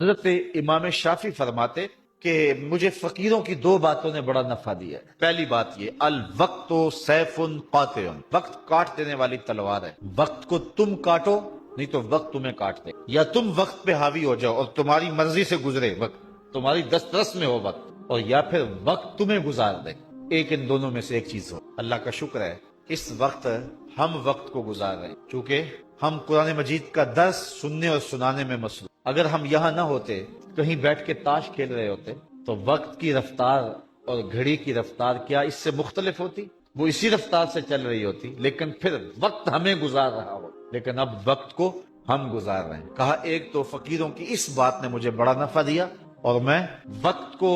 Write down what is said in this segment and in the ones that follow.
حضرت امام شافعی فرماتے کہ مجھے فقیروں کی دو باتوں نے بڑا نفع دیا ہے۔ پہلی بات یہ، الوقت سیف قاطع، وقت کاٹ دینے والی تلوار ہے۔ وقت کو تم کاٹو نہیں تو وقت تمہیں کاٹ دے، یا تم وقت پہ حاوی ہو جاؤ اور تمہاری مرضی سے گزرے وقت، تمہاری دسترس میں ہو وقت، اور یا پھر وقت تمہیں گزار دے۔ ایک ان دونوں میں سے ایک چیز ہو۔ اللہ کا شکر ہے اس وقت ہم وقت کو گزار رہے ہیں، چونکہ ہم قرآن مجید کا درس سننے اور سنانے میں مصروف۔ اگر ہم یہاں نہ ہوتے، کہیں بیٹھ کے تاش کھیل رہے ہوتے، تو وقت کی رفتار اور گھڑی کی رفتار کیا اس سے مختلف ہوتی؟ وہ اسی رفتار سے چل رہی ہوتی، لیکن پھر وقت ہمیں گزار رہا ہو، لیکن اب وقت کو ہم گزار رہے ہیں۔ کہا ایک تو فقیروں کی اس بات نے مجھے بڑا نفع دیا اور میں وقت کو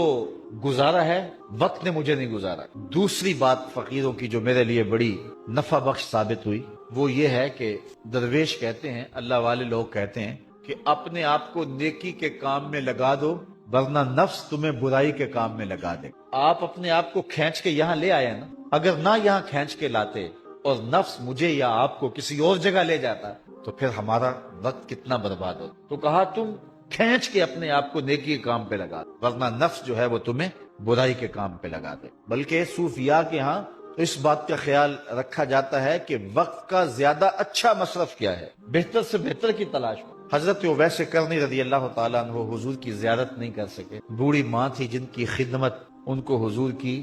گزارا ہے، وقت نے مجھے نہیں گزارا۔ دوسری بات فقیروں کی جو میرے لیے بڑی نفع بخش ثابت ہوئی وہ یہ ہے کہ درویش کہتے ہیں، اللہ والے لوگ کہتے ہیں کہ اپنے آپ کو نیکی کے کام میں لگا دو ورنہ نفس تمہیں برائی کے کام میں لگا دے۔ آپ اپنے آپ کو کھینچ کے یہاں لے آئے نا، اگر نہ یہاں کھینچ کے لاتے اور نفس مجھے یا آپ کو کسی اور جگہ لے جاتا تو پھر ہمارا وقت کتنا برباد ہوتا۔ تو کہا تم کھینچ کے اپنے آپ کو نیکی کے کام پہ لگا دو ورنہ نفس جو ہے وہ تمہیں برائی کے کام پہ لگا دے۔ بلکہ صوفیاء کے ہاں تو اس بات کا خیال رکھا جاتا ہے کہ وقت کا زیادہ اچھا مصرف کیا ہے، بہتر سے بہتر کی تلاش میں۔ حضرت اویس کرنی رضی اللہ تعالیٰ عنہ حضور کی زیارت نہیں کر سکے، بوڑھی ماں تھی جن کی خدمت ان کو حضور کی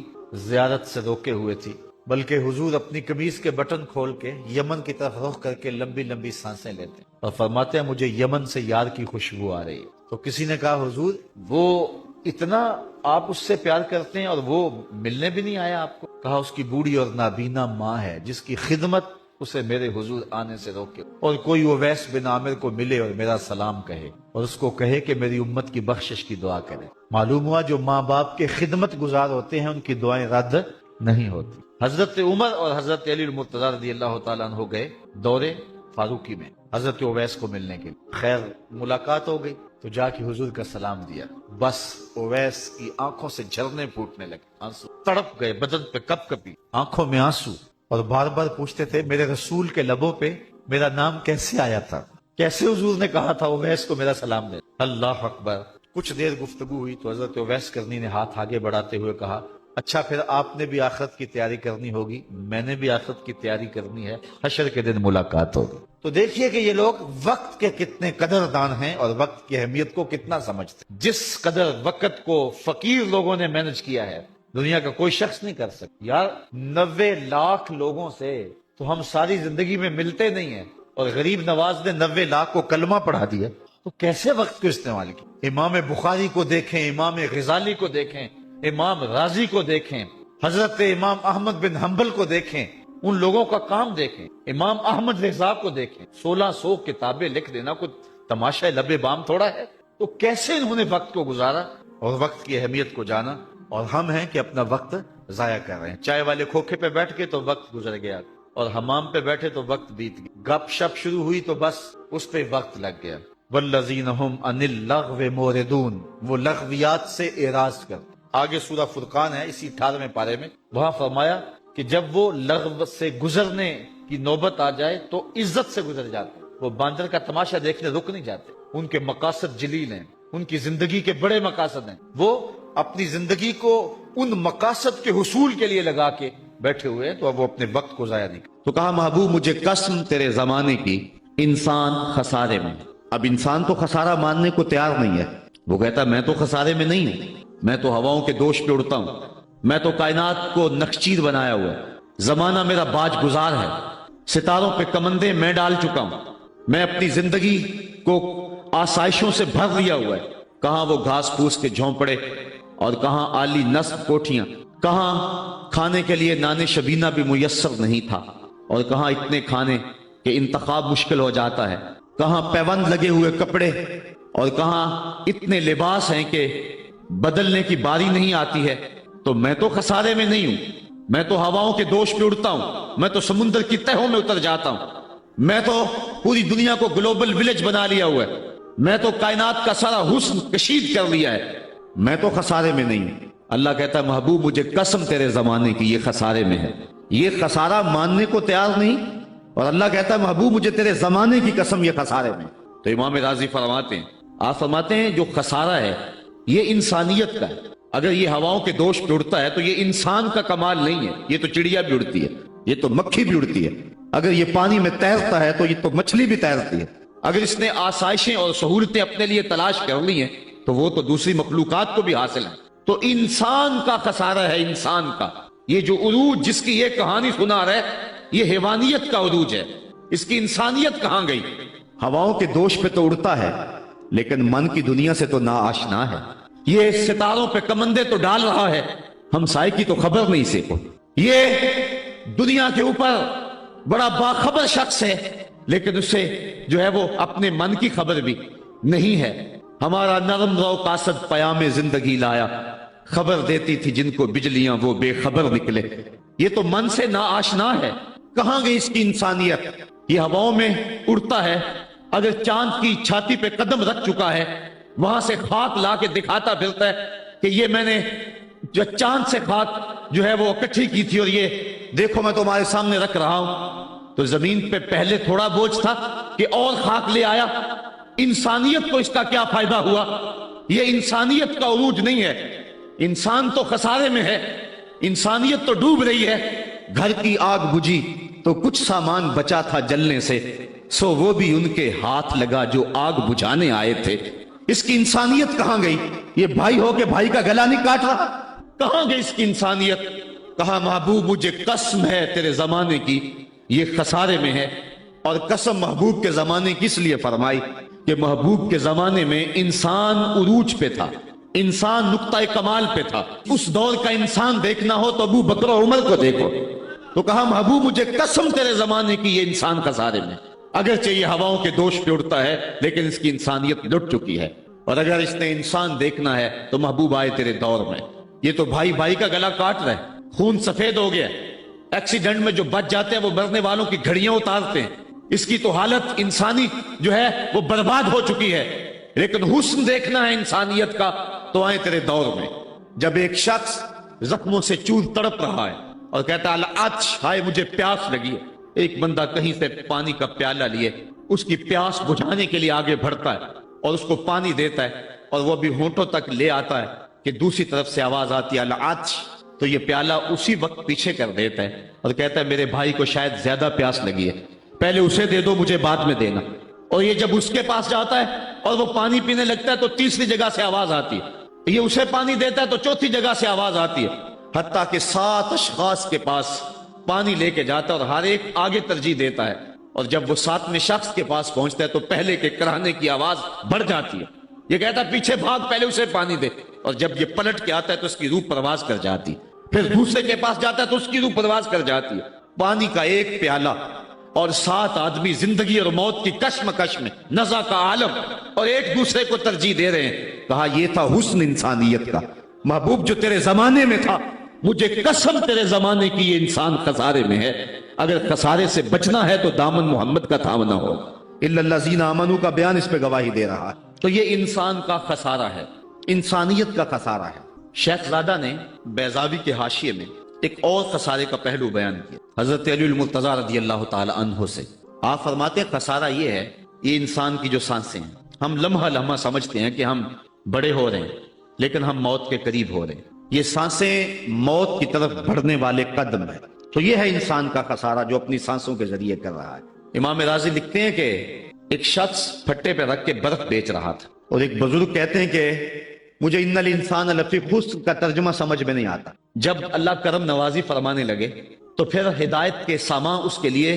زیارت سے روکے ہوئے تھی، بلکہ حضور اپنی قمیض کے بٹن کھول کے یمن کی طرف رخ کر کے لمبی لمبی سانسیں لیتے اور فرماتے ہیں مجھے یمن سے یار کی خوشبو آ رہی ہے۔ تو کسی نے کہا حضور وہ اتنا آپ اس سے پیار کرتے ہیں اور وہ ملنے بھی نہیں آیا آپ کو؟ کہا اس کی بوڑھی اور نابینا ماں ہے جس کی خدمت اسے میرے حضور آنے سے روکے، اور کوئی اویس بن عامر کو ملے اور میرا سلام کہے اور اس کو کہے کہ میری امت کی بخشش کی دعا کرے۔ معلوم ہوا جو ماں باپ کے خدمت گزار ہوتے ہیں ان کی دعائیں رد نہیں ہوتی۔ حضرت عمر اور حضرت علی المرتضی رضی اللہ تعالیٰ عنہ گئے دور فاروقی میں حضرت اویس کو ملنے کے لیے۔ خیر ملاقات ہو گئی تو جا کے حضور کا سلام دیا، بس اویس کی آنکھوں سے جھرنے پھوٹنے لگے، آنسو تڑپ گئے، بدن پہ کپ کپی، آنکھوں میں آنسو، اور بار بار پوچھتے تھے میرے رسول کے لبوں پہ میرا نام کیسے آیا تھا، کیسے حضور نے کہا تھا اویس کو میرا سلام دے۔ اللہ اکبر۔ کچھ دیر گفتگو ہوئی تو حضرت اویس کرنی نے ہاتھ آگے بڑھاتے ہوئے کہا اچھا پھر آپ نے بھی آخرت کی تیاری کرنی ہوگی، میں نے بھی آخرت کی تیاری کرنی ہے، حشر کے دن ملاقات ہوگی۔ تو دیکھیے کہ یہ لوگ وقت کے کتنے قدردان ہیں اور وقت کی اہمیت کو کتنا سمجھتے ہیں۔ جس قدر وقت کو فقیر لوگوں نے مینج کیا ہے دنیا کا کوئی شخص نہیں کر سکتا۔ یار 90 لاکھ لوگوں سے تو ہم ساری زندگی میں ملتے نہیں ہیں، اور غریب نواز نے 90 لاکھ کو کلمہ پڑھا دیا، تو کیسے وقت کو استعمال کیا؟ امام بخاری کو دیکھیں، امام غزالی کو دیکھیں، امام رازی کو دیکھیں، حضرت امام احمد بن حنبل کو دیکھیں، ان لوگوں کا کام دیکھیں، امام احمد رضا کو دیکھیں، 1600 کتابیں لکھ دینا کوئی تماشا لب بام تھوڑا ہے۔ تو کیسے انہوں نے وقت کو گزارا اور وقت کی اہمیت کو جانا، اور ہم ہیں کہ اپنا وقت ضائع کر رہے ہیں۔ چائے والے کھوکھے پہ بیٹھ کے تو وقت گزر گیا، اور حمام پہ بیٹھے تو وقت بیت گیا، گپ شپ شروع ہوئی تو بس اس پہ وقت لگ گیا۔ والذین هم عن اللغو موردون، وہ لغویات سے اعراض کرتے۔ آگے سورہ فرقان ہے اسی 18ویں پارے میں، وہاں فرمایا کہ جب وہ لغو سے گزرنے کی نوبت آ جائے تو عزت سے گزر جاتے، وہ باندر کا تماشا دیکھنے رک نہیں جاتے، ان کے مقاصد جلیل ہیں، ان کی زندگی کے بڑے مقاصد ہیں، وہ اپنی زندگی کو ان مقاصد کے حصول کے لیے لگا کے بیٹھے ہوئے ہیں، تو اب وہ اپنے وقت کو ضائع نہیں کرتے۔ تو کہا محبوب مجھے قسم تیرے زمانے کی، انسان خسارے میں۔ اب انسان تو خسارہ ماننے کو تیار نہیں ہے، وہ کہتا میں تو خسارے میں نہیں ہوں، میں تو ہواؤں کے دوش پہ اڑتا ہوں، میں تو کائنات کو نقشچیر بنایا ہوا ہے، زمانہ میرا باج گزار ہے، ستاروں پہ کمندے میں ڈال چکا ہوں، میں اپنی زندگی کو آسائشوں سے بھر لیا ہوا ہے، کہاں وہ گھاس پھوس کے جھونپڑے اور کہاں عالی نصب کوٹھیاں، کہاں کھانے کے لیے نان شبینہ بھی میسر نہیں تھا، اور کہاں اتنے کھانے کہ انتخاب مشکل ہو جاتا ہے، کہاں پیوند لگے ہوئے کپڑے اور کہاں اتنے لباس ہیں کہ بدلنے کی باری نہیں آتی ہے۔ تو میں تو خسارے میں نہیں ہوں، میں تو ہواؤں کے دوش پہ اڑتا ہوں، میں تو سمندر کی تہوں میں اتر جاتا ہوں، میں تو پوری دنیا کو گلوبل ولیج بنا لیا ہوا ہے، میں تو کائنات کا سارا حسن کشید کر لیا ہے، میں تو خسارے میں نہیں ہوں۔ اللہ کہتا ہے محبوب مجھے قسم تیرے زمانے کی، یہ خسارے میں ہے، یہ خسارہ ماننے کو تیار نہیں، اور اللہ کہتا ہے محبوب مجھے تیرے زمانے کی قسم یہ خسارے میں۔ تو امام رازی فرماتے ہیں آپ فرماتے ہیں جو خسارہ ہے یہ انسانیت کا ہے. اگر یہ ہواؤں کے دوش پہ اڑتا ہے تو یہ انسان کا کمال نہیں ہے. یہ تو چڑیا بھی اڑتی ہے, یہ تو مکھی بھی اڑتی ہے. اگر یہ پانی میں تیرتا ہے تو یہ تو مچھلی بھی تیرتی ہے. اگر اس نے آسائشیں اور سہولتیں اپنے لیے تلاش کر لی ہیں تو وہ تو دوسری مخلوقات کو بھی حاصل ہے. تو انسان کا خسارہ ہے, انسان کا. یہ جو عروج جس کی یہ کہانی سنا رہے یہ حیوانیت کا عروج ہے. اس کی انسانیت کہاں گئی؟ ہواؤں کے دوش پہ تو اڑتا ہے لیکن من کی دنیا سے تو ناآشنا ہے. یہ ستاروں پہ کمندے تو ڈال رہا ہے, ہمسائے کی تو خبر نہیں سے کو. یہ دنیا کے اوپر بڑا باخبر شخص ہے لیکن اسے جو ہے وہ اپنے من کی خبر بھی نہیں ہے. ہمارا نرم رو قاصد پیام زندگی لایا, خبر دیتی تھی جن کو بجلیاں وہ بے خبر نکلے. یہ تو من سے ناآشنا ہے. کہاں گئی اس کی انسانیت؟ یہ ہواؤں میں اڑتا ہے, اگر چاند کی چھاتی پہ قدم رکھ چکا ہے وہاں سے خاک لا کے دکھاتا پھرتا ہے کہ یہ میں نے جو چاند سے خاک جو ہے وہ اکٹھی کی تھی اور یہ دیکھو میں تمہارے سامنے رکھ رہا ہوں. تو زمین پہ پہلے تھوڑا بوجھ تھا کہ اور خاک لے آیا. انسانیت کو اس کا کیا فائدہ ہوا؟ یہ انسانیت کا عروج نہیں ہے. انسان تو خسارے میں ہے, انسانیت تو ڈوب رہی ہے. گھر کی آگ بجھی تو کچھ سامان بچا تھا جلنے سے, سو وہ بھی ان کے ہاتھ لگا جو آگ بجھانے آئے تھے. اس کی انسانیت کہاں گئی؟ یہ بھائی ہو کے بھائی کا گلا نہیں کاٹ رہا. کہاں گئی اس کی انسانیت؟ کہا محبوب مجھے قسم ہے تیرے زمانے کی یہ خسارے میں ہے. اور قسم محبوب کے زمانے کی اس لیے فرمائی کہ محبوب کے زمانے میں انسان عروج پہ تھا, انسان نقطہ کمال پہ تھا. اس دور کا انسان دیکھنا ہو تو ابو بکر و عمر کو دیکھو. تو کہا محبوب مجھے قسم تیرے زمانے کی یہ انسان خسارے میں. اگرچہ یہ ہواؤں کے دوش پہ اڑتا ہے لیکن اس کی انسانیت لٹ چکی ہے. اور اگر اس نے انسان دیکھنا ہے تو محبوب آئے تیرے دور میں. یہ تو بھائی بھائی کا گلا کاٹ رہے, خون سفید ہو گیا. ایکسیڈنٹ میں جو بچ جاتے ہیں وہ مرنے والوں کی گھڑیاں اتارتے ہیں. اس کی تو حالت انسانی جو ہے وہ برباد ہو چکی ہے. لیکن حسن دیکھنا ہے انسانیت کا تو آئے تیرے دور میں. جب ایک شخص زخموں سے چور تڑپ رہا ہے اور کہتا ہے العطش, ہائے مجھے پیاس لگی ہے. ایک بندہ کہیں سے پانی کا پیالہ لیے اس کی پیاس بجھانے کے لیے آگے بڑھتا ہے اور اس کو پانی دیتا ہے اور وہ بھی ہونٹوں تک لے آتا ہے کہ دوسری طرف سے آواز آتی ہے العطش. تو یہ پیالہ اسی وقت پیچھے کر دیتا ہے اور کہتا ہے میرے بھائی کو شاید زیادہ پیاس لگی ہے, پہلے اسے دے دو مجھے بعد میں دینا. اور یہ جب اس کے پاس جاتا ہے اور وہ پانی پینے لگتا ہے تو تیسری جگہ سے آواز آتی ہے. یہ اسے پانی دیتا ہے تو چوتھی جگہ سے آواز آتی ہے. حتیٰ کہ 7 اشخاص کے پاس پانی لے کے جاتا ہے اور ہر ایک آگے ترجیح دیتا ہے. اور جب وہ 7ویں شخص کے پاس پہنچتا ہے تو پہلے کے کرانے کی آواز بڑھ جاتی ہے. یہ کہتا ہے پیچھے بھاگ, پہلے اسے پانی دے. اور جب یہ پلٹ کے آتا ہے تو اس کی روح پرواز کر جاتی ہے. پھر دوسرے کے پاس جاتا ہے تو اس کی روح پرواز کر جاتی ہے. پانی کا ایک پیالہ اور 7 آدمی زندگی اور موت کی کشمکش میں, نزا کا عالم, اور ایک دوسرے کو ترجیح دے رہے ہیں. کہا یہ تھا حسن انسانیت کا. محبوب جو تیرے زمانے میں تھا, مجھے قسم تیرے زمانے کی یہ انسان خسارے میں ہے. اگر خسارے سے بچنا ہے تو دامن محمد کا تھامنا ہوگا. الا الذین آمنوا کا بیان اس پہ گواہی دے رہا ہے. تو یہ انسان کا خسارہ ہے, انسانیت کا خسارہ ہے. شیخ زادہ نے بیضاوی کے حاشیے میں ایک اور خسارے کا پہلو بیان کیا حضرت علی المرتضی رضی اللہ تعالی عنہ سے. آپ فرماتے ہیں خسارہ یہ ہے, یہ انسان کی جو سانسیں ہیں, ہم لمحہ لمحہ سمجھتے ہیں کہ ہم بڑے ہو رہے ہیں لیکن ہم موت کے قریب ہو رہے ہیں. یہ سانسیں موت کی طرف بڑھنے والے قدم ہیں. تو یہ ہے انسان کا خسارہ جو اپنی سانسوں کے ذریعے کر رہا ہے. امام راضی لکھتے ہیں کہ ایک شخص پھٹے پہ رکھ کے برف بیچ رہا تھا اور ایک بزرگ کہتے ہیں کہ مجھے ان الانسان لفی خسر کا ترجمہ سمجھ میں نہیں آتا. جب اللہ کرم نوازی فرمانے لگے تو پھر ہدایت کے سامان اس کے لیے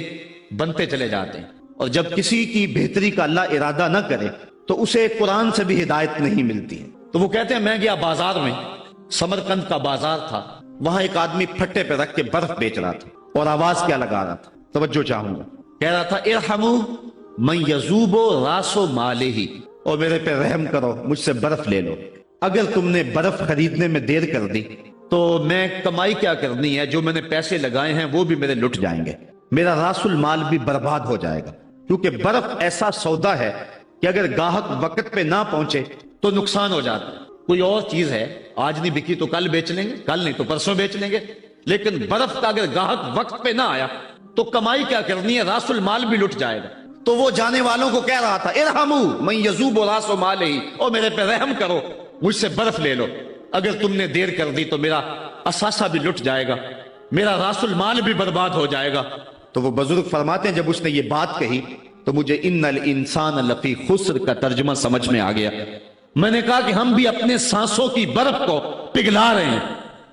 بنتے چلے جاتے ہیں, اور جب کسی کی بہتری کا اللہ ارادہ نہ کرے تو اسے قرآن سے بھی ہدایت نہیں ملتی ہے. تو وہ کہتے ہیں میں گیا بازار میں, سمرقند کا بازار تھا, وہاں ایک آدمی پھٹے پہ رکھ کے برف بیچ رہا تھا اور آواز کیا لگا رہا تھا, توجہ چاہوں گا, کہہ رہا تھا ارحمو من یذوب راس مالہ, اور میرے پہ رحم کرو, مجھ سے برف لے لو. اگر تم نے برف خریدنے میں دیر کر دی تو میں کمائی کیا کرنی ہے, جو میں نے پیسے لگائے ہیں وہ بھی میرے لٹ جائیں گے, میرا راس المال بھی برباد ہو جائے گا. کیونکہ برف ایسا سودا ہے کہ اگر گاہک وقت پہ نہ پہنچے تو نقصان ہو جاتا ہے. کوئی اور چیز ہے, آج نہیں بکی تو کل بیچ لیں گے, کل نہیں تو پرسوں بیچ لیں گے, لیکن برف کا اگر گاہک وقت پہ نہ آیا تو کمائی کیا کرنی ہے, راس المال بھی لٹ جائے گا. تو وہ جانے والوں کو کہہ رہا تھا ارحمو من یذوب راس مالہ، او میرے پہ رحم کرو، مجھ سے برف لے لو، اگر تم نے دیر کر دی تو میرا اثاثہ بھی لٹ جائے گا، میرا راس المال بھی برباد ہو جائے گا۔ تو وہ بزرگ فرماتے ہیں جب اس نے یہ بات کہی تو مجھے ان الانسان لفی خسر کا ترجمہ سمجھ میں آ گیا۔ میں نے کہا کہ ہم بھی اپنے سانسوں کی برف کو پگھلا رہے ہیں،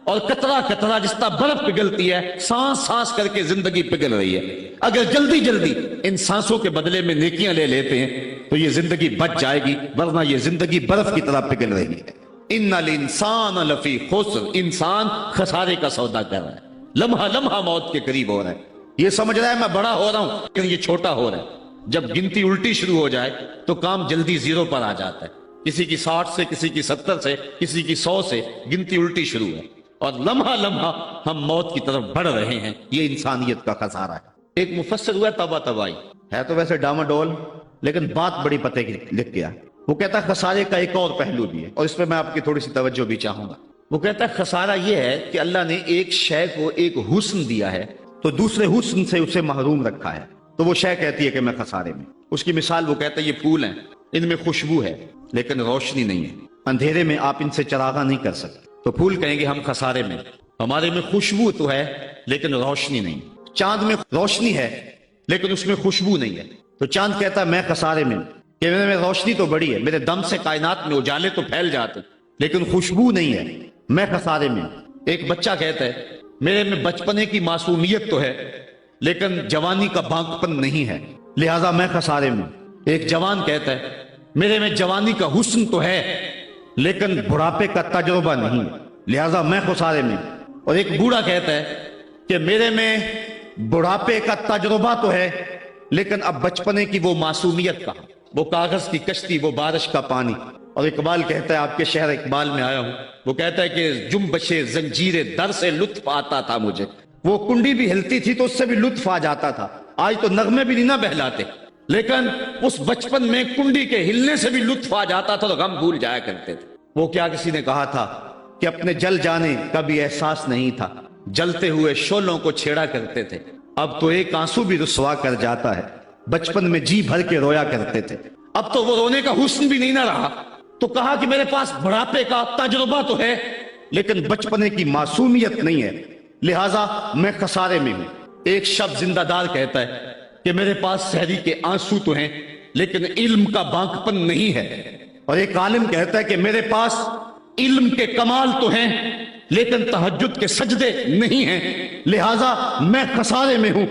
اور قطرہ قطرہ جس طرح برف پگھلتی ہے، سانس سانس کر کے زندگی پگھل رہی ہے۔ اگر جلدی جلدی ان سانسوں کے بدلے میں نیکیاں لے لیتے ہیں تو یہ زندگی بچ جائے گی، ورنہ یہ زندگی برف کی طرح پگھل رہی ہے۔ ان الانسان لفی خسر، انسان خسارے کا سودا کر رہا ہے، لمحہ لمحہ موت کے قریب ہو رہا ہے، یہ سمجھ رہا ہے میں بڑا ہو رہا ہوں لیکن یہ چھوٹا ہو رہا ہے۔ جب گنتی الٹی شروع ہو جائے تو کام جلدی زیرو پر آ جاتا ہے، کسی کی 60 سے، کسی کی 70 سے، کسی کی 100 سے گنتی الٹی شروع ہے، اور لمحہ لمحہ ہم موت کی طرف بڑھ رہے ہیں۔ یہ انسانیت کا خسارہ ہے۔ ایک مفسر ہوا تبا تبائی ہے، تو ویسے ڈاماڈول لیکن بات بڑی پتے کی لکھ گیا۔ وہ کہتا ہے خسارے کا ایک اور پہلو بھی ہے، اور اس پہ میں آپ کی تھوڑی سی توجہ بھی چاہوں گا۔ وہ کہتا ہے خسارہ یہ ہے کہ اللہ نے ایک شے کو ایک حسن دیا ہے تو دوسرے حسن سے اسے محروم رکھا ہے، تو وہ شے کہتی ہے کہ میں خسارے میں۔ اس کی مثال وہ کہتا ہے یہ پھول ہیں، ان میں خوشبو ہے لیکن روشنی نہیں ہے، اندھیرے میں آپ ان سے چراغاں نہیں کر سکتے، تو پھول کہیں گے ہم خسارے میں، ہمارے میں خوشبو تو ہے لیکن روشنی نہیں۔ چاند میں روشنی ہے لیکن اس میں خوشبو نہیں ہے، تو چاند کہتا ہے میں خسارے میں، کہ میرے میں روشنی تو بڑی ہے، میرے دم سے کائنات میں اجالے تو پھیل جاتے لیکن خوشبو نہیں ہے، میں خسارے میں۔ ایک بچہ کہتا ہے میرے میں بچپنے کی معصومیت تو ہے لیکن جوانی کا بانکپن نہیں ہے، لہذا میں خسارے میں۔ ایک جوان کہتا ہے میرے میں جوانی کا حسن تو ہے لیکن بڑھاپے کا تجربہ نہیں، لہذا میں خسارے میں۔ اور ایک بوڑھا کہتا ہے کہ میرے میں بڑھاپے کا تجربہ تو ہے لیکن اب بچپنے کی وہ معصومیت کا، وہ کاغذ کی کشتی، وہ بارش کا پانی۔ اور اقبال کہتا ہے، آپ کے شہر اقبال میں آیا ہوں، وہ کہتا ہے کہ جنبش زنجیر در سے لطف آتا تھا مجھے، وہ کنڈی بھی ہلتی تھی تو اس سے بھی لطف آ جاتا تھا، آج تو نغمے بھی نہیں نہ بہلاتے، لیکن اس بچپن میں کنڈی کے ہلنے سے بھی لطف آ جاتا تھا تو غم بھول جایا کرتے تھے۔ وہ کیا کسی نے کہا تھا کہ اپنے جل جانے کا بھی احساس نہیں تھا، جلتے ہوئے شعلوں کو چھیڑا کرتے تھے، اب تو ایک آنسو بھی رسوا کر جاتا ہے، بچپن میں جی بھر کے رویا کرتے تھے، اب تو وہ رونے کا حسن بھی نہیں نہ رہا۔ تو کہا کہ میرے پاس بڑھاپے کا تجربہ تو ہے لیکن بچپنے کی معصومیت نہیں ہے، لہٰذا میں خسارے میں ہوں۔ ایک شب زندہ دار کہتا ہے کہ میرے پاس سحری کے آنسو تو ہیں لیکن علم کا بانکپن نہیں ہے، اور ایک عالم کہتا ہے کہ میرے پاس علم کے کمال تو ہیں لیکن تہجد کے سجدے نہیں ہیں، لہٰذا میں خسارے میں ہوں۔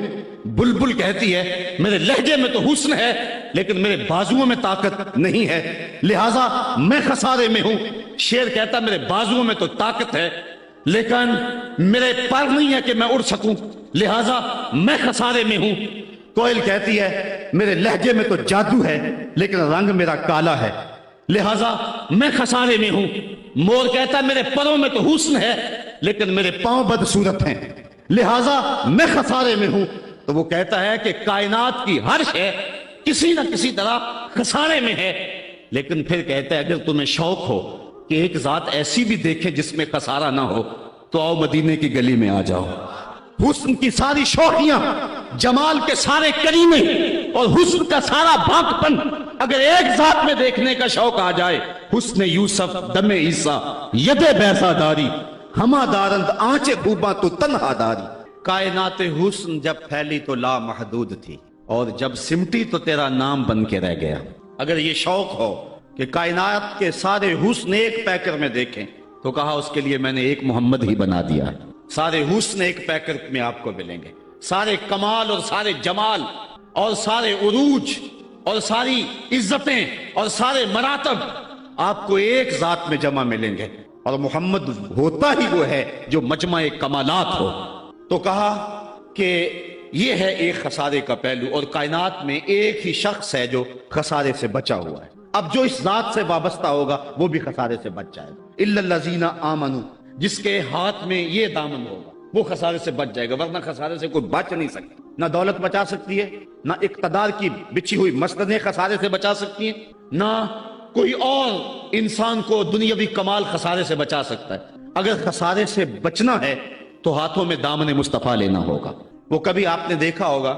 بلبل کہتی ہے میرے لہجے میں تو حسن ہے لیکن میرے بازوؤں میں طاقت نہیں ہے، لہٰذا میں خسارے میں ہوں۔ شیر کہتا ہے میرے بازوؤں میں تو طاقت ہے لیکن میرے پر نہیں ہے کہ میں اڑ سکوں، لہٰذا میں خسارے میں ہوں۔ کوئل کہتی ہے میرے لہجے میں تو جادو ہے لیکن رنگ میرا کالا ہے، لہٰذا میں خسارے میں ہوں۔ مور کہتا ہے میرے پروں میں تو حسن ہے لیکن میرے پاؤں بدصورت ہیں، لہٰذا میں خسارے میں ہوں۔ تو وہ کہتا ہے کہ کائنات کی ہر شے کسی نہ کسی طرح خسارے میں ہے، لیکن پھر کہتا ہے اگر تمہیں شوق ہو کہ ایک ذات ایسی بھی دیکھے جس میں خسارہ نہ ہو تو آؤ مدینے کی گلی میں آ جاؤ۔ حسن کی ساری شوخیاں، جمال کے سارے کریمے اور حسن کا سارا بھاگپن اگر ایک ذات میں دیکھنے کا شوق آ جائے، حسن یوسف دم عیسیٰ ید بیضا داری، ہما دارند آنچے خوباں تو تنہا داری۔ کائنات حسن جب پھیلی تو لا محدود تھی اور جب سمٹی تو تیرا نام بن کے رہ گیا۔ اگر یہ شوق ہو کہ کائنات کے سارے حسن ایک پیکر میں دیکھیں تو کہا اس کے لیے میں نے ایک محمد ہی بنا دیا ہے۔ سارے حسن ایک پیکر میں آپ کو ملیں گے، سارے کمال اور سارے جمال اور سارے عروج اور ساری عزتیں اور سارے مراتب آپ کو ایک ذات میں جمع ملیں گے، اور محمد ہوتا ہی وہ ہے جو مجمع کمالات ہو۔ تو کہا کہ یہ ہے ایک خسارے کا پہلو، اور کائنات میں ایک ہی شخص ہے جو خسارے سے بچا ہوا ہے۔ اب جو اس ذات سے وابستہ ہوگا وہ بھی خسارے سے بچ جائے گا۔ الا الذین آمنوا، جس کے ہاتھ میں یہ دامن ہوگا وہ خسارے سے بچ جائے گا، ورنہ خسارے سے کوئی بچ نہیں سکتا۔ نہ دولت بچا سکتی ہے، نہ اقتدار کی بچھی ہوئی مسندیں خسارے سے بچا سکتی ہیں، نہ کوئی اور انسان کو دنیاوی کمال خسارے سے بچا سکتا ہے۔ اگر خسارے سے بچنا ہے تو ہاتھوں میں دامن مصطفیٰ لینا ہوگا۔ وہ کبھی آپ نے دیکھا ہوگا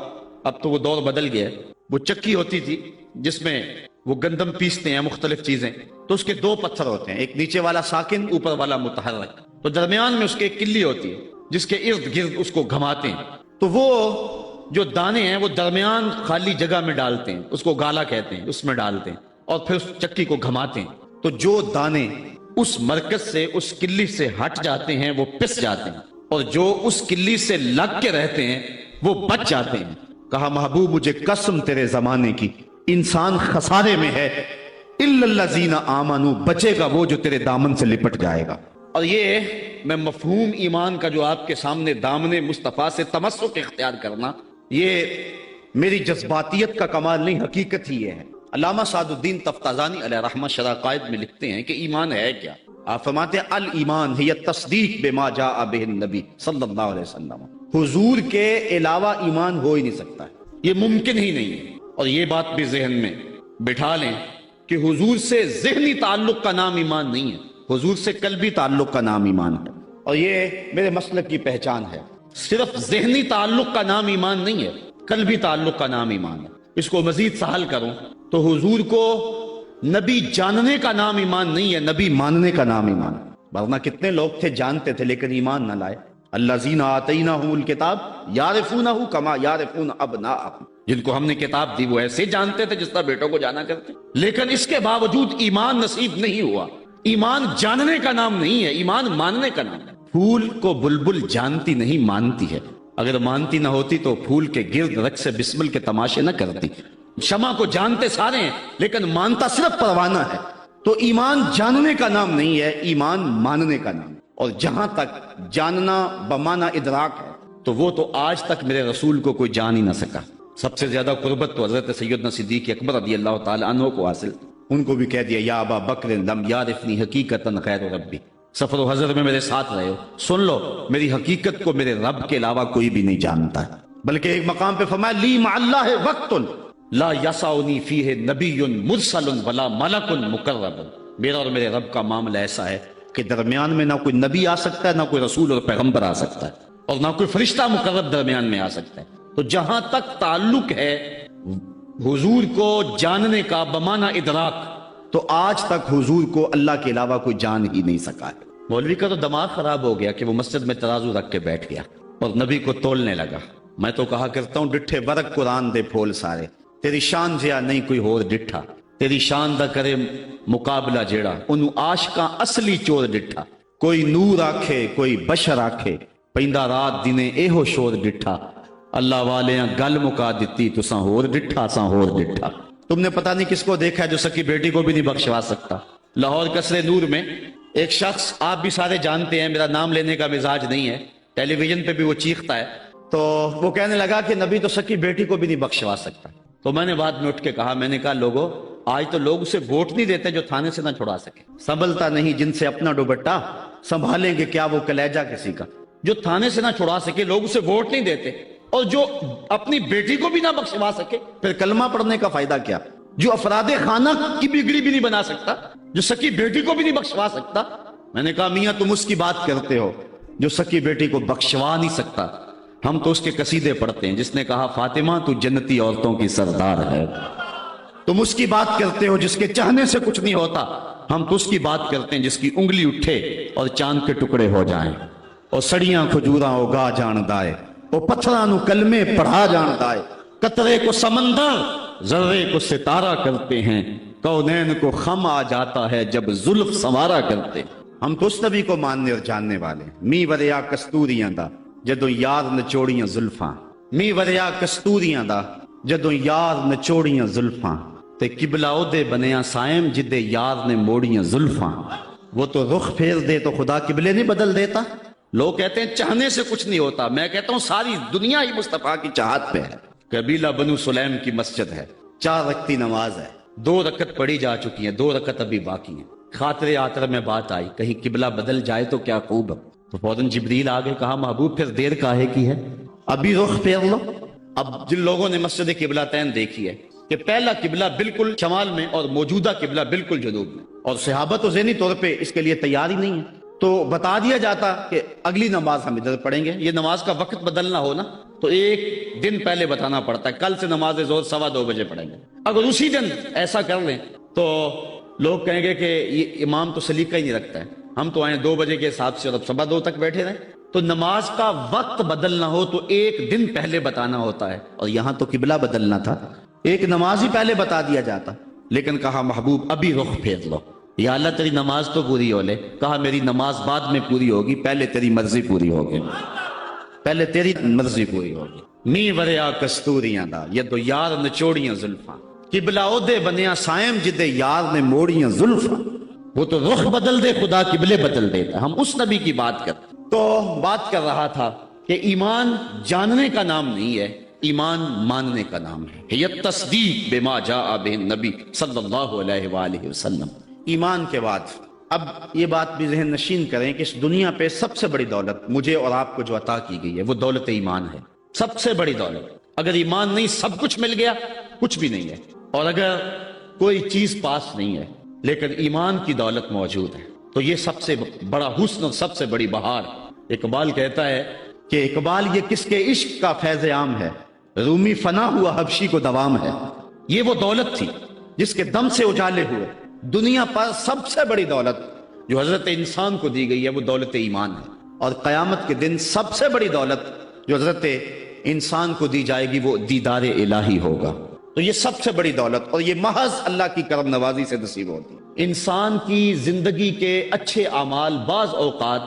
اب تو وہ دور بدل گیا ہے. وہ چکی ہوتی تھی جس میں وہ گندم پیستے ہیں مختلف چیزیں, تو اس کے دو پتھر ہوتے ہیں, ایک نیچے والا ساکن, اوپر والا متحرک, تو درمیان میں اس کے ایک کلی ہوتی ہے جس کے ارد گرد اس کو گھماتے ہیں. تو وہ جو دانے ہیں وہ درمیان خالی جگہ میں ڈالتے ہیں, اس کو گالا کہتے ہیں, اس میں ڈالتے ہیں اور پھر اس چکی کو گھماتے ہیں. تو جو دانے اس مرکز سے, اس کلی سے ہٹ جاتے ہیں وہ پس جاتے ہیں, اور جو اس کلی سے لگ کے رہتے ہیں وہ بچ جاتے ہیں. کہا محبوب مجھے قسم تیرے زمانے کی, انسان خسارے میں ہے, الا الذین آمنوا, بچے گا وہ جو تیرے دامن سے لپٹ جائے گا. اور یہ میں مفہوم ایمان کا جو آپ کے سامنے دامن مصطفیٰ سے تمسک اختیار کرنا, یہ میری جذباتیت کا کمال نہیں, حقیقت ہی یہ ہے. علامہ سعد الدین تفتازانی علیہ رحمہ شرح قائد میں لکھتے ہیں کہ ایمان ہے کیا. آپ فرماتے ہیں الایمان ہی تصدیق بما جاء بہ النبی صلی اللہ علیہ وسلم. حضور کے علاوہ ایمان ہو ہی نہیں سکتا, یہ ممکن ہی نہیں ہے. اور یہ بات بھی ذہن میں بٹھا لیں کہ حضور سے ذہنی تعلق کا نام ایمان نہیں ہے, حضور سے قلبی تعلق کا نام ایمان ہے. اور یہ میرے مسلک کی پہچان ہے, صرف ذہنی تعلق کا نام ایمان نہیں ہے, قلبی تعلق کا نام ایمان ہے. اس کو مزید سہل کروں تو حضور کو نبی جاننے کا نام ایمان نہیں ہے, نبی ماننے کا نام ایمان ہے. ورنہ کتنے لوگ تھے جانتے تھے لیکن ایمان نہ لائے. الذین آتیناہم الکتاب یعرفونہ کما یعرفون ابناءہم, جن کو ہم نے کتاب دی وہ ایسے جانتے تھے جس طرح بیٹوں کو جانا کرتے, لیکن اس کے باوجود ایمان نصیب نہیں ہوا. ایمان جاننے کا نام نہیں ہے, ایمان ماننے کا نام ہے. پھول کو بلبل جانتی نہیں مانتی ہے, اگر مانتی نہ ہوتی تو پھول کے گرد رقص بسمل کے تماشے نہ کرتی. شمع کو جانتے سارے ہیں لیکن مانتا صرف پروانہ ہے. تو ایمان جاننے کا نام نہیں ہے, ایمان ماننے کا نام. اور جہاں تک جاننا بمانہ ادراک ہے تو وہ تو آج تک میرے رسول کو کوئی جان ہی نہ سکا. سب سے زیادہ قربت تو حضرت سیدنا صدیق اکبر رضی اللہ تعالی عنہ کو حاصل. ان کو بھی کہہ دیا یا ابا بکر لم یعرفنی حقیقتا غیر ربی, سفر و حضر میں میرے ساتھ رہے ہو, سن لو میری حقیقت کو میرے رب کے علاوہ کوئی بھی نہیں جانتا ہے. بلکہ ایک مقام پہ فرمایا لی مع اللہ وقت لا یسعنی فیہ نبی مرسل ولا ملک مقرب, میرا اور میرے رب کا معاملہ ایسا ہے کہ درمیان میں نہ کوئی نبی آ سکتا ہے, نہ کوئی رسول اور پیغمبر آ سکتا ہے, اور نہ کوئی فرشتہ مقرب درمیان میں آ سکتا ہے. تو جہاں تک تعلق ہے حضور کو جاننے کا بمانہ ادراک, تو آج تک حضور کو اللہ کے علاوہ کوئی جان ہی نہیں سکا ہے. مولوی کا تو دماغ خراب ہو گیا کہ وہ مسجد میں ترازو رکھ کے بیٹھ گیا اور نبی کو تولنے لگا. میں تو کہا کرتا ہوں ڈٹھے برک قرآن دے پھول سارے, تیری شان جیا نہیں کوئی ہور ڈٹھا, تیری شان دا کرے مقابلہ جیڑا انہوں عاشقاں اصلی چور ڈٹھا. کوئی نور آکھے کوئی بشر آکھے, پیندا رات دینے اے ہو شور ڈٹھا, اللہ والیاں گل مکا دیتی تساں ہور ڈٹھا ساں ہور ڈٹھا. تم نے پتہ نہیں کس کو دیکھا ہے جو سکی بیٹی کو بھی نہیں بخشوا سکتا. لاہور قصر نور میں ایک شخص, آپ بھی سارے جانتے ہیں, میرا نام لینے کا مزاج نہیں ہے, ٹیلی ویژن پہ بھی وہ چیختا ہے, تو وہ کہنے لگا کہ نبی تو سکی بیٹی کو بھی نہیں بخشوا سکتا. تو میں نے بعد میں اٹھ کے کہا, میں نے کہا لوگوں آج تو لوگ اسے ووٹ نہیں دیتے جو تھانے سے نہ چھڑا سکے. سنبھلتا نہیں جن سے اپنا دوپٹہ, سنبھالیں گے کیا وہ کلیجہ کسی کا. جو تھانے سے نہ چھڑا سکے لوگ اسے ووٹ نہیں دیتے, اور جو اپنی بیٹی کو بھی نہ بخشوا سکے پھر کلمہ پڑھنے کا فائدہ کیا. جو افراد خانہ کی بگڑی بھی نہیں بنا سکتا, جو سکی بیٹی کو بھی نہیں بخشوا سکتا. میں نے کہا میاں تم اس کی بات کرتے ہو جو سکی بیٹی کو بخشوا نہیں سکتا, ہم تو اس کے قصیدے پڑھتے ہیں جس نے کہا فاطمہ تو جنتی عورتوں کی سردار ہے. تم اس کی بات کرتے ہو جس کے چاہنے سے کچھ نہیں ہوتا, ہم تو اس کی بات کرتے ہیں جس کی انگلی اٹھے اور چاند کے ٹکڑے ہو جائیں, اور سڑیاں کھجوراں اگا جان دائے, اور پتھراں نو کلمے پڑھا جان دائے. قطرے کو سمندر ذرے کو ستارہ کرتے ہیں, کونین کو خم آ جاتا ہے جب زلف سنوارا کرتے. ہم تو اس نبی کو ماننے اور جاننے والے. می وریا کستوریاں دا جدوں یار نچوڑیاں زلفاں, می وریا کستوریاں دا جدوں یار نچوڑیاں زلفاں, تے قبلہ او دے بنیا سائم جدے یار نے موڑیاں زلفاں. وہ تو رخ پھیر دے تو خدا قبلے نہیں بدل دیتا. لوگ کہتے ہیں چاہنے سے کچھ نہیں ہوتا, میں کہتا ہوں ساری دنیا ہی مصطفیٰ کی چاہت پہ ہے. قبیلہ بنو سلیم کی مسجد ہے, 4 رکعتی نماز ہے, 2 رکعت پڑھی جا چکی ہیں, 2 رکعت ابھی باقی ہیں. خاطر آتر میں بات آئی کہیں قبلہ بدل جائے تو کیا خوب. تو فوراً جبریل آگے کہا محبوب پھر دیر کاہے کی ہے, ابھی رخ پھیر لو. اب جن لوگوں نے مسجد قبلہ تین دیکھی ہے کہ پہلا قبلہ بالکل شمال میں اور موجودہ قبلہ بالکل جنوب میں, اور صحابہ تو ذہنی طور پہ اس کے لیے تیار ہی نہیں ہے, تو بتا دیا جاتا کہ اگلی نماز ہم ادھر پڑھیں گے. یہ نماز کا وقت بدلنا ہو نا تو ایک دن پہلے بتانا پڑتا ہے، کل سے نماز ظہر 2:15 بجے پڑھیں گے۔ اگر اسی دن ایسا کر لیں تو لوگ کہیں گے کہ یہ امام تو سلیقہ ہی نہیں رکھتا ہے، ہم تو آئے 2 بجے کے حساب سے اور اب 2:15 تک بیٹھے رہیں۔ تو نماز کا وقت بدلنا ہو تو ایک دن پہلے بتانا ہوتا ہے، اور یہاں تو قبلہ بدلنا تھا، ایک نماز ہی پہلے بتا دیا جاتا، لیکن کہا محبوب ابھی رخ پھیر لو، یا اللہ تیری نماز تو پوری ہو لے۔ کہا میری نماز بعد میں پوری ہوگی، پہلے تیری مرضی پوری ہوگی، پہلے تیری مرضی پوری ہوگی۔ می وریا کستوریاں دا یدو یار نچوڑیاں زلفاں، قبلہ عہدے بنیا سائم جدے یار نے موڑیاں زلفاں۔ وہ تو رخ بدل دے خدا قبلے بدل دیتا، ہم اس نبی کی بات کرتے۔ تو بات کر رہا تھا کہ ایمان جاننے کا نام نہیں ہے، ایمان ماننے کا نام ہے۔ یہ تصدیق بما جاء بہ النبی صلی اللہ علیہ وآلہ وسلم۔ ایمان کے بعد اب یہ بات بھی ذہن نشین کریں کہ اس دنیا پہ سب سے بڑی دولت مجھے اور آپ کو جو عطا کی گئی ہے وہ دولت ایمان ہے، سب سے بڑی دولت۔ اگر ایمان نہیں سب کچھ مل گیا، کچھ بھی نہیں ہے، اور اگر کوئی چیز پاس نہیں ہے لیکن ایمان کی دولت موجود ہے تو یہ سب سے بڑا حسن اور سب سے بڑی بہار۔ اقبال کہتا ہے کہ اقبال یہ کس کے عشق کا فیض عام ہے، رومی فنا ہوا حبشی کو دوام ہے۔ یہ وہ دولت تھی جس کے دم سے اجالے ہوئے دنیا پر سب سے بڑی دولت جو حضرت انسان کو دی گئی ہے وہ دولت ایمان ہے، اور قیامت کے دن سب سے بڑی دولت جو حضرت انسان کو دی جائے گی وہ دیدار الہی ہوگا۔ تو یہ سب سے بڑی دولت، اور یہ محض اللہ کی کرم نوازی سے نصیب ہوتی ہے۔ انسان کی زندگی کے اچھے اعمال بعض اوقات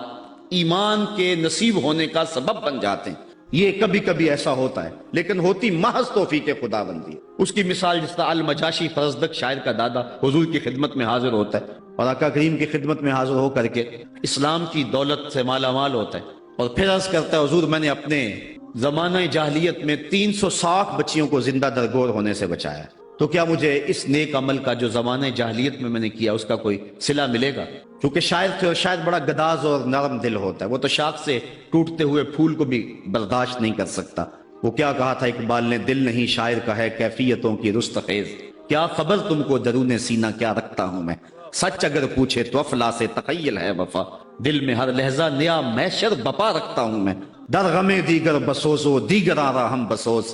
ایمان کے نصیب ہونے کا سبب بن جاتے ہیں، یہ کبھی کبھی ایسا ہوتا ہے، لیکن ہوتی محض توفیق خدا بندی ہے۔ اس کی مثال جس طرح المجاشی فرزدق شاعر کا دادا حضور کی خدمت میں حاضر ہوتا ہے اور آقا کریم کی خدمت میں حاضر ہو کر کے اسلام کی دولت سے مالا مال ہوتا ہے، اور پھر عرض کرتا ہے حضور میں نے اپنے زمانہ جاہلیت میں 360 بچیوں کو زندہ درگور ہونے سے بچایا، تو کیا مجھے اس نیک عمل کا جو زمانہ جاہلیت میں نے کیا اس کا کوئی صلہ ملے گا؟ کیونکہ شاعر تھے اور شاید بڑا گداز اور نرم دل ہوتا ہے، وہ تو شاخ سے ٹوٹتے ہوئے پھول کو بھی برداشت نہیں کر سکتا۔ وہ کیا کہا تھا اقبال نے، دل نہیں شاعر کا ہے کیفیتوں کی رست خیز، کیا خبر تم کو درون سینہ کیا رکھتا ہوں میں، سچ اگر پوچھے تو افلا سے تخیل ہے وفا، دل میں ہر لہجہ نیا محشر بپا رکھتا ہوں میں، در غمے دیگر بسوزو دیگر آرا ہم بسوز،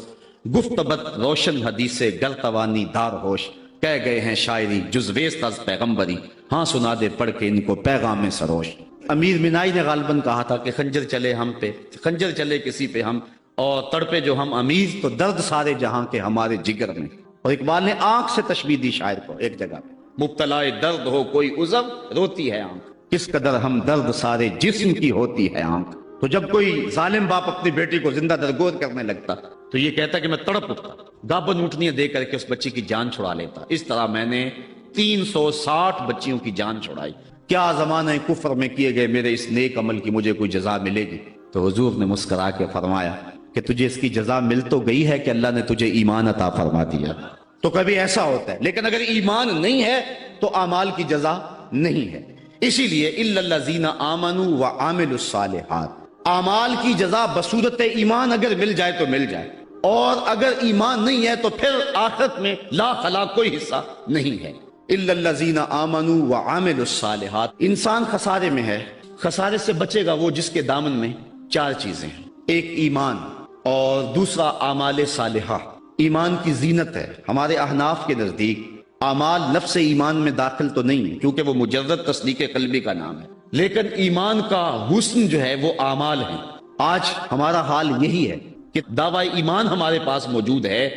گفت بت روشن حدیث گر توانی دار ہوش، کہہ گئے ہیں شاعری جزویست از پیغمبری، ہاں سنا دے پڑھ کے ان کو پیغام سروش۔ امیر منائی نے غالباً کہا تھا کہ خنجر چلے ہم پہ، خنجر چلے کسی پہ ہم، اور تڑپے جو ہم امیر تو درد سارے جہاں کے ہمارے جگر میں۔ اور اقبال نے آنکھ سے تشبیہ دی شاعر کو ایک جگہ پہ، مبتلا درد ہو کوئی عضو روتی ہے آنکھ، کس قدر ہم درد سارے جسم کی ہوتی ہے آنکھ۔ تو جب کوئی ظالم باپ اپنی بیٹی کو زندہ درگور کرنے لگتا تو یہ کہتا کہ میں تڑپ اٹھتا، گابن اونٹنیاں دے کر کے اس بچی کی جان چھڑا لیتا، اس طرح میں نے 360 بچیوں کی جان چھڑائی، کیا زمانہ کفر میں کیے گئے میرے اس نیک عمل کی مجھے کوئی جزا ملے گی؟ تو حضور نے مسکرا کے فرمایا کہ تجھے اس کی جزا مل تو گئی ہے کہ اللہ نے تجھے ایمان عطا فرما دیا۔ تو کبھی ایسا ہوتا ہے، لیکن اگر ایمان نہیں ہے تو اعمال کی جزا نہیں ہے۔ اسی لیے الا الذین آمنوا وعملوا الصالحات، اعمال کی جزا بصورت ایمان اگر مل جائے تو مل جائے، اور اگر ایمان نہیں ہے تو پھر آخرت میں لا خلاق کوئی حصہ نہیں ہے۔ الا الذین آمنوا وعملوا الصالحات، انسان خسارے میں ہے۔ خسارے سے بچے گا وہ جس کے دامن میں 4 چیزیں ہیں، ایک ایمان، اور دوسرا اعمال صالحہ۔ ایمان کی زینت ہے، ہمارے احناف کے نزدیک اعمال لفظ ایمان میں داخل تو نہیں ہے کیونکہ وہ مجرد تصدیق قلبی کا نام ہے، لیکن ایمان کا حسن جو ہے وہ اعمال ہیں۔ آج ہمارا حال یہی ہے کہ دعوی ایمان ہمارے پاس موجود ہے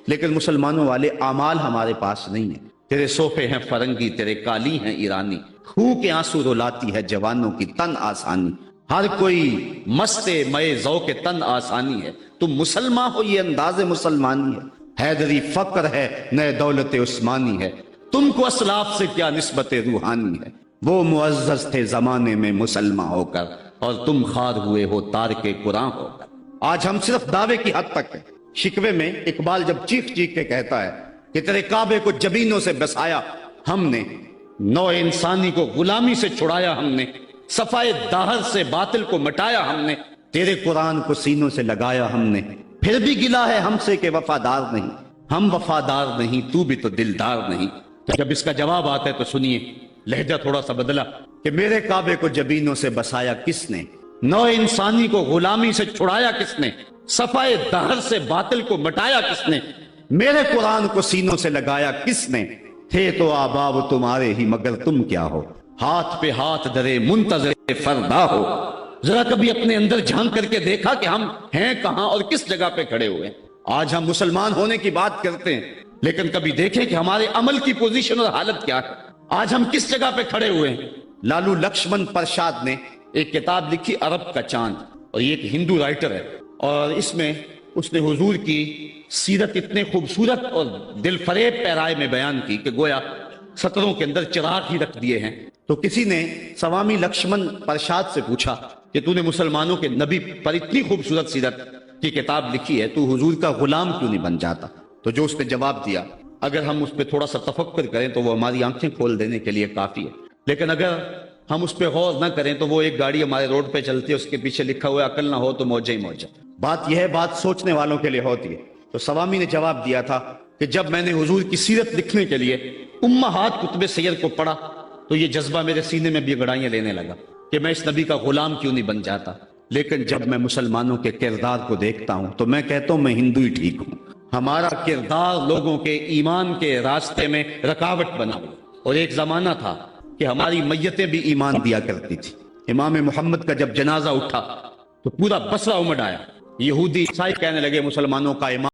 لیکن مسلمانوں والے اعمال ہمارے پاس نہیں ہیں۔ تیرے صوفے ہیں فرنگی، تیرے کالی ہیں ایرانی، خو کے آنسو رلاتی ہے جوانوں کی تن آسانی، ہر کوئی مست مئے ذوق تن آسانی ہے، تم مسلمان ہو یہ انداز مسلمانی ہے، حیدری فقر ہے نئے دولت عثمانی ہے، تم کو اسلاف سے کیا نسبت روحانی ہے، وہ معزز تھے زمانے میں مسلمان ہو کر اور تم خار ہوئے ہو تارک قرآن ہو کر۔ آج ہم صرف دعوے کی حد تک ہیں۔ شکوے میں اقبال جب چیخ چیخ کے کہتا ہے کہ تیرے کعبے کو جبینوں سے بسایا ہم نے، نو انسانی کو غلامی سے چھڑایا ہم نے، صفائے داہر سے باطل کو مٹایا ہم نے، تیرے قرآن کو سینوں سے لگایا ہم نے، پھر بھی گلا ہے ہم سے کہ وفادار نہیں، ہم وفادار نہیں تو بھی تو دلدار نہیں۔ جب اس کا جواب آتا ہے تو سنیے، لہجہ تھوڑا سا بدلا کہ میرے کعبے کو جبینوں سے بسایا کس نے، نو انسانی کو غلامی سے چھڑایا کس نے، صفائے دہر سے باطل کو مٹایا کس نے؟ میرے قرآن کو سینوں سے لگایا کس نے؟ تھے تو آباب تمہارے ہی مگر تم کیا ہو؟ ہاتھ پہ ہاتھ درے منتظر فردا ہو۔ ذرا کبھی اپنے اندر جھانک کر کے دیکھا کہ ہم ہیں کہاں اور کس جگہ پہ کھڑے ہوئے ہیں؟ آج ہم مسلمان ہونے کی بات کرتے ہیں، لیکن کبھی دیکھیں کہ ہمارے عمل کی پوزیشن اور حالت کیا ہے؟ آج ہم کس جگہ پہ کھڑے ہوئے ہیں؟ لالو لکشمن پرساد نے ایک کتاب لکھی عرب کا چاند، اور یہ ایک ہندو رائٹر ہے، اور اس میں اس نے حضور کی سیرت اتنے خوبصورت اور دل فریب پیرائے میں بیان کی کہ گویا سطروں کے اندر چراغ ہی رکھ دیے ہیں۔ تو کسی نے سوامی لکشمن پرساد سے پوچھا کہ تو نے مسلمانوں کے نبی پر اتنی خوبصورت سیرت کی کتاب لکھی ہے، تو حضور کا غلام کیوں نہیں بن جاتا؟ تو جو اس نے جواب دیا، اگر ہم اس پہ تھوڑا سا تفکر کریں تو وہ ہماری آنکھیں کھول دینے کے لیے کافی ہے، لیکن اگر ہم اس پہ غور نہ کریں تو وہ ایک گاڑی ہمارے روڈ پہ چلتی ہے، اس کے پیچھے لکھا ہوا ہے عقل نہ ہو تو موجہ ہی موجہ۔ بات یہ ہے، بات سوچنے والوں کے لیے ہوتی ہے۔ تو سوامی نے جواب دیا تھا کہ جب میں نے حضور کی سیرت لکھنے کے لیے امہات کتب سیر کو پڑھا تو یہ جذبہ میرے سینے میں بھی گڑائیاں لینے لگا کہ میں اس نبی کا غلام کیوں نہیں بن جاتا۔ لیکن جب میں مسلمانوں کے کردار کو دیکھتا ہوں تو میں کہتا ہوں میں ہندو ہی ٹھیک ہوں۔ ہمارا کردار لوگوں کے ایمان کے راستے میں رکاوٹ بنا ہوا، اور ایک زمانہ تھا کہ ہماری میتیں بھی ایمان دیا کرتی تھی۔ امام محمد کا جب جنازہ اٹھا تو پورا بصرہ امڑ آیا، یہودی عیسائی کہنے لگے مسلمانوں کا امام